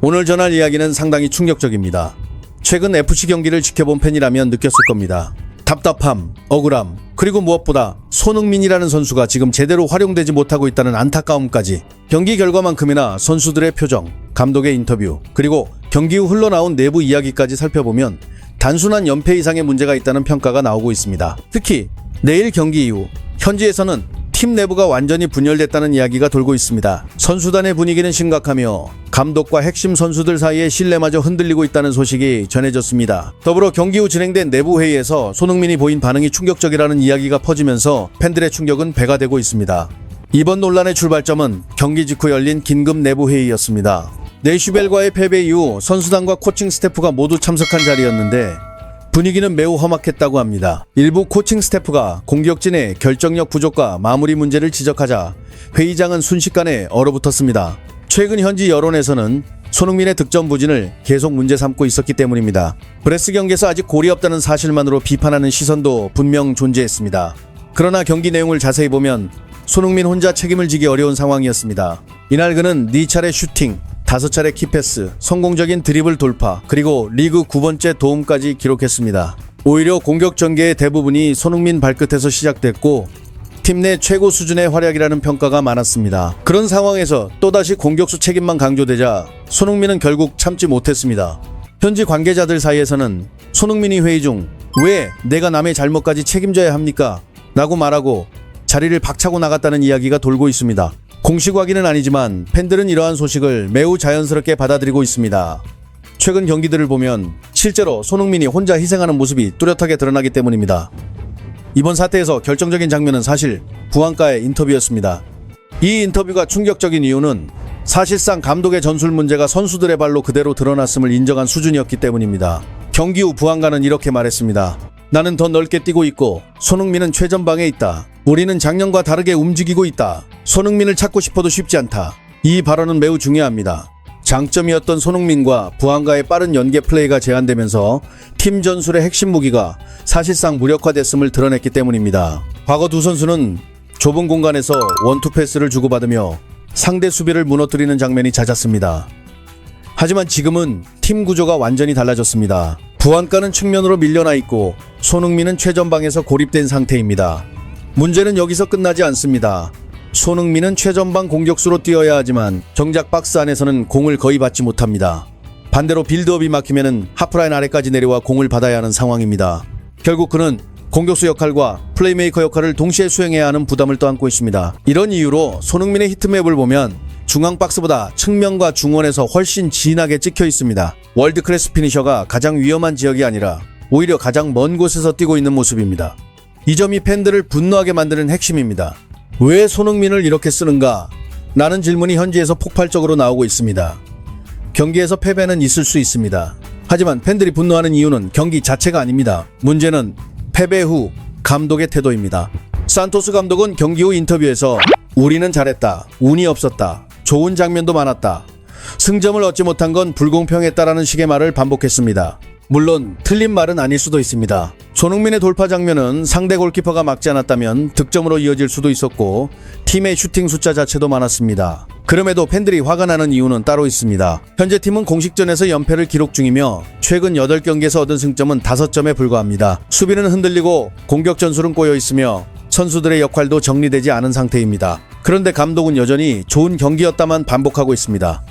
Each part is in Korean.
오늘 전할 이야기는 상당히 충격적입니다. 최근 FC 경기를 지켜본 팬이라면 느꼈을 겁니다. 답답함, 억울함, 그리고 무엇보다 손흥민이라는 선수가 지금 제대로 활용되지 못하고 있다는 안타까움까지. 경기 결과만큼이나 선수들의 표정, 감독의 인터뷰, 그리고 경기 후 흘러나온 내부 이야기까지 살펴보면 단순한 연패 이상의 문제가 있다는 평가가 나오고 있습니다. 특히 내일 경기 이후 현지에서는 팀 내부가 완전히 분열됐다는 이야기가 돌고 있습니다. 선수단의 분위기는 심각하며 감독과 핵심 선수들 사이의 신뢰마저 흔들리고 있다는 소식이 전해졌습니다. 더불어 경기 후 진행된 내부 회의에서 손흥민이 보인 반응이 충격적이라는 이야기가 퍼지면서 팬들의 충격은 배가 되고 있습니다. 이번 논란의 출발점은 경기 직후 열린 긴급 내부 회의였습니다. 네슈벨과의 패배 이후 선수단과 코칭 스태프가 모두 참석한 자리였는데 분위기는 매우 험악했다고 합니다. 일부 코칭 스태프가 공격진의 결정력 부족과 마무리 문제를 지적하자 회의장은 순식간에 얼어붙었습니다. 최근 현지 여론에서는 손흥민의 득점 부진을 계속 문제 삼고 있었기 때문입니다. 브레스 경기에서 아직 골이 없다는 사실만으로 비판하는 시선도 분명 존재했습니다. 그러나 경기 내용을 자세히 보면 손흥민 혼자 책임을 지기 어려운 상황이었습니다. 이날 그는 4차례 슈팅, 5차례 키패스, 성공적인 드리블 돌파, 그리고 리그 9번째 도움까지 기록했습니다. 오히려 공격 전개의 대부분이 손흥민 발끝에서 시작됐고 팀 내 최고 수준의 활약이라는 평가가 많았습니다. 그런 상황에서 또다시 공격수 책임만 강조되자 손흥민은 결국 참지 못했습니다. 현지 관계자들 사이에서는 손흥민이 회의 중 왜 내가 남의 잘못까지 책임져야 합니까? 라고 말하고 자리를 박차고 나갔다는 이야기가 돌고 있습니다. 공식 확인은 아니지만 팬들은 이러한 소식을 매우 자연스럽게 받아들이고 있습니다. 최근 경기들을 보면 실제로 손흥민이 혼자 희생하는 모습이 뚜렷하게 드러나기 때문입니다. 이번 사태에서 결정적인 장면은 사실 부안가의 인터뷰였습니다. 이 인터뷰가 충격적인 이유는 사실상 감독의 전술 문제가 선수들의 발로 그대로 드러났음을 인정한 수준이었기 때문입니다. 경기 후 부안가는 이렇게 말했습니다. 나는 더 넓게 뛰고 있고 손흥민은 최전방에 있다. 우리는 작년과 다르게 움직이고 있다. 손흥민을 찾고 싶어도 쉽지 않다. 이 발언은 매우 중요합니다. 장점이었던 손흥민과 부안가의 빠른 연계 플레이가 제한되면서 팀 전술의 핵심 무기가 사실상 무력화됐음을 드러냈기 때문입니다. 과거 두 선수는 좁은 공간에서 원투 패스를 주고받으며 상대 수비를 무너뜨리는 장면이 잦았습니다. 하지만 지금은 팀 구조가 완전히 달라졌습니다. 부안가는 측면으로 밀려나 있고 손흥민은 최전방에서 고립된 상태입니다. 문제는 여기서 끝나지 않습니다. 손흥민은 최전방 공격수로 뛰어야 하지만 정작 박스 안에서는 공을 거의 받지 못합니다. 반대로 빌드업이 막히면 하프라인 아래까지 내려와 공을 받아야 하는 상황입니다. 결국 그는 공격수 역할과 플레이메이커 역할을 동시에 수행해야 하는 부담을 떠안고 있습니다. 이런 이유로 손흥민의 히트맵을 보면 중앙 박스보다 측면과 중원에서 훨씬 진하게 찍혀 있습니다. 월드클래스 피니셔가 가장 위험한 지역이 아니라 오히려 가장 먼 곳에서 뛰고 있는 모습입니다. 이 점이 팬들을 분노하게 만드는 핵심입니다. 왜 손흥민을 이렇게 쓰는가? 라는 질문이 현지에서 폭발적으로 나오고 있습니다. 경기에서 패배는 있을 수 있습니다. 하지만 팬들이 분노하는 이유는 경기 자체가 아닙니다. 문제는 패배 후 감독의 태도입니다. 산토스 감독은 경기 후 인터뷰에서 우리는 잘했다. 운이 없었다. 좋은 장면도 많았다. 승점을 얻지 못한 건 불공평했다라는 식의 말을 반복했습니다. 물론 틀린 말은 아닐 수도 있습니다. 손흥민의 돌파 장면은 상대 골키퍼가 막지 않았다면 득점으로 이어질 수도 있었고 팀의 슈팅 숫자 자체도 많았습니다. 그럼에도 팬들이 화가 나는 이유는 따로 있습니다. 현재 팀은 공식전에서 연패를 기록 중이며 최근 8경기에서 얻은 승점은 5점에 불과합니다. 수비는 흔들리고 공격 전술은 꼬여 있으며 선수들의 역할도 정리되지 않은 상태입니다. 그런데 감독은 여전히 좋은 경기였다만 반복하고 있습니다.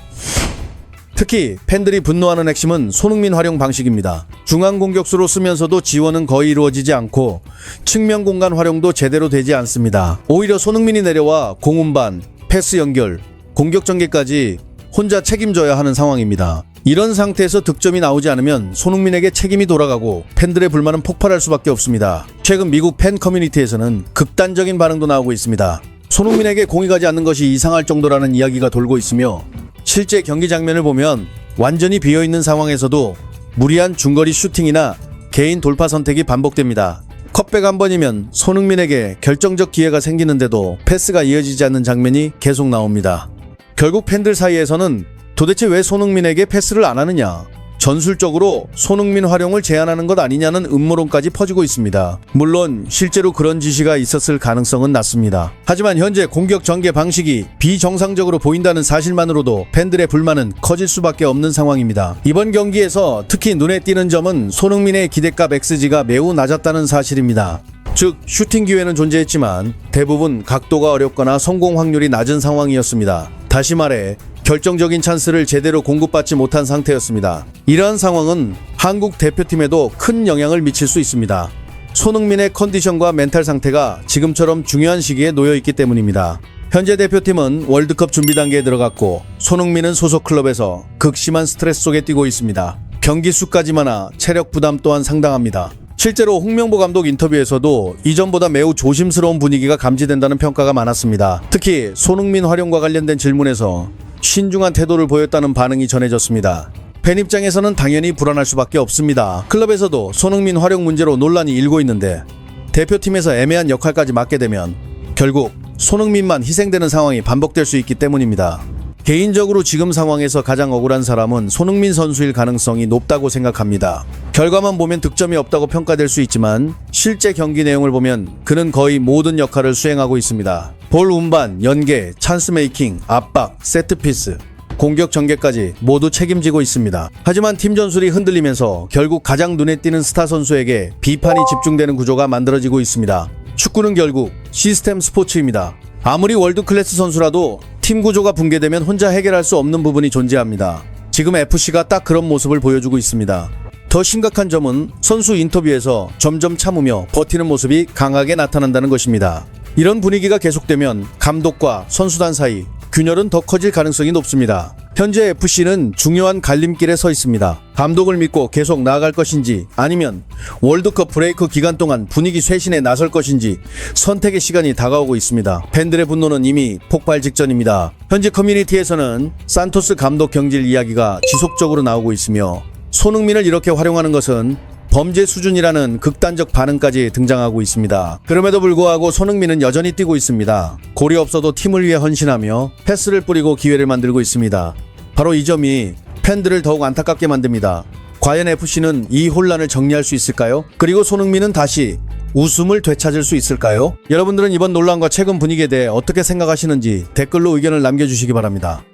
특히 팬들이 분노하는 핵심은 손흥민 활용 방식입니다. 중앙 공격수로 쓰면서도 지원은 거의 이루어지지 않고 측면 공간 활용도 제대로 되지 않습니다. 오히려 손흥민이 내려와 공운반, 패스 연결, 공격 전개까지 혼자 책임져야 하는 상황입니다. 이런 상태에서 득점이 나오지 않으면 손흥민에게 책임이 돌아가고 팬들의 불만은 폭발할 수밖에 없습니다. 최근 미국 팬 커뮤니티에서는 극단적인 반응도 나오고 있습니다. 손흥민에게 공이 가지 않는 것이 이상할 정도라는 이야기가 돌고 있으며 실제 경기 장면을 보면 완전히 비어있는 상황에서도 무리한 중거리 슈팅이나 개인 돌파 선택이 반복됩니다. 컵백 한 번이면 손흥민에게 결정적 기회가 생기는데도 패스가 이어지지 않는 장면이 계속 나옵니다. 결국 팬들 사이에서는 도대체 왜 손흥민에게 패스를 안 하느냐, 전술적으로 손흥민 활용을 제한하는 것 아니냐는 음모론까지 퍼지고 있습니다. 물론 실제로 그런 지시가 있었을 가능성은 낮습니다. 하지만 현재 공격 전개 방식이 비정상적으로 보인다는 사실만으로도 팬들의 불만은 커질 수밖에 없는 상황입니다. 이번 경기에서 특히 눈에 띄는 점은 손흥민의 기대값 XG가 매우 낮았다는 사실입니다. 즉 슈팅 기회는 존재했지만 대부분 각도가 어렵거나 성공 확률이 낮은 상황이었습니다. 다시 말해 결정적인 찬스를 제대로 공급받지 못한 상태였습니다. 이러한 상황은 한국 대표팀에도 큰 영향을 미칠 수 있습니다. 손흥민의 컨디션과 멘탈 상태가 지금처럼 중요한 시기에 놓여 있기 때문입니다. 현재 대표팀은 월드컵 준비 단계에 들어갔고 손흥민은 소속 클럽에서 극심한 스트레스 속에 뛰고 있습니다. 경기 수까지 많아 체력 부담 또한 상당합니다. 실제로 홍명보 감독 인터뷰에서도 이전보다 매우 조심스러운 분위기가 감지된다는 평가가 많았습니다. 특히 손흥민 활용과 관련된 질문에서 신중한 태도를 보였다는 반응이 전해졌습니다. 팬 입장에서는 당연히 불안할 수밖에 없습니다. 클럽에서도 손흥민 활용 문제로 논란이 일고 있는데 대표팀에서 애매한 역할까지 맡게 되면 결국 손흥민만 희생되는 상황이 반복될 수 있기 때문입니다. 개인적으로 지금 상황에서 가장 억울한 사람은 손흥민 선수일 가능성이 높다고 생각합니다. 결과만 보면 득점이 없다고 평가될 수 있지만 실제 경기 내용을 보면 그는 거의 모든 역할을 수행하고 있습니다. 볼 운반, 연계, 찬스 메이킹, 압박, 세트피스, 공격 전개까지 모두 책임지고 있습니다. 하지만 팀 전술이 흔들리면서 결국 가장 눈에 띄는 스타 선수에게 비판이 집중되는 구조가 만들어지고 있습니다. 축구는 결국 시스템 스포츠입니다. 아무리 월드 클래스 선수라도 팀 구조가 붕괴되면 혼자 해결할 수 없는 부분이 존재합니다. 지금 FC가 딱 그런 모습을 보여주고 있습니다. 더 심각한 점은 선수 인터뷰에서 점점 참으며 버티는 모습이 강하게 나타난다는 것입니다. 이런 분위기가 계속되면 감독과 선수단 사이 균열은 더 커질 가능성이 높습니다. 현재 FC는 중요한 갈림길에 서 있습니다. 감독을 믿고 계속 나아갈 것인지 아니면 월드컵 브레이크 기간 동안 분위기 쇄신에 나설 것인지 선택의 시간이 다가오고 있습니다. 팬들의 분노는 이미 폭발 직전입니다. 현재 커뮤니티에서는 산토스 감독 경질 이야기가 지속적으로 나오고 있으며 손흥민을 이렇게 활용하는 것은 범죄 수준이라는 극단적 반응까지 등장하고 있습니다. 그럼에도 불구하고 손흥민은 여전히 뛰고 있습니다. 골이 없어도 팀을 위해 헌신하며 패스를 뿌리고 기회를 만들고 있습니다. 바로 이 점이 팬들을 더욱 안타깝게 만듭니다. 과연 FC는 이 혼란을 정리할 수 있을까요? 그리고 손흥민은 다시 웃음을 되찾을 수 있을까요? 여러분들은 이번 논란과 최근 분위기에 대해 어떻게 생각하시는지 댓글로 의견을 남겨주시기 바랍니다.